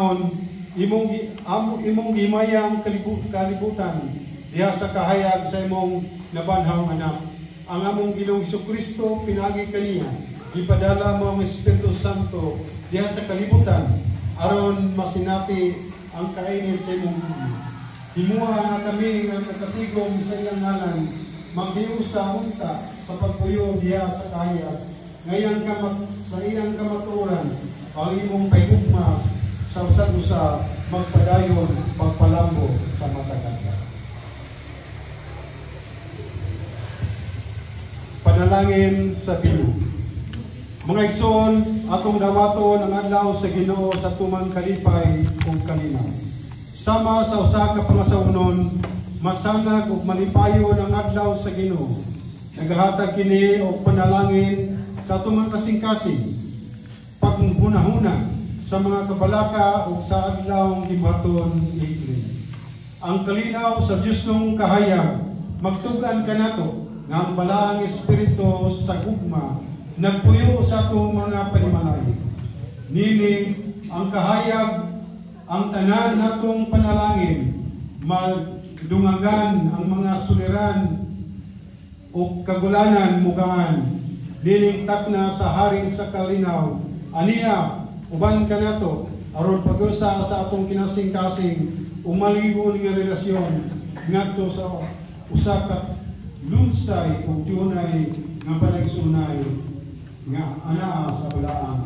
Panginoon, imong gimayang kalibutan diha sa kahayag sa imong nabanhang anak. Ang among Ginoong Jesucristo pinagi kaniya, ipadala mo ang Espiritu Santo diha sa kalibutan aron masinati ang kainit sa imong buhay. Himuha nga kami nga nakatigom sa iyang ngalan, magdiyo sa unta sa pagpuyo diha sa kahayag. Ngayon sa iyang kamaturan, ang imong paigugma sa usag-usa magpadayon pagpalambo sa matagal. Panalangin sa Ginoo. Mga igsoon, atong dawaton ang adlaw sa Ginoo sa tumang kalipay ug kalinaw. Sama sa usa ka pangasaunon, masanag ug malipayon ang adlaw sa Ginoo. Nagahatag kini og panalangin sa tumang kasing-kasing, paghunahuna sa mga kabalaka ug sa adlawng gibaton ni ang kalinaw sa Dios nung kahayag, magtugan kanato nga ang balaang Espiritu sa gugma nagpuyo sa atong mga panimalay. Nini ang kahayag, ang tanan natong panalangin, madungagan ang mga suliran o kagulanan mugaan, nining takna sa haring sa kalinaw, aniya, uban ka nato, aron pag-usa sa atong kinasing-kasing, umaligon nga relasyon, ngadto sa usa ka lunsay o tunay nga panagsunay nga ana sa balaang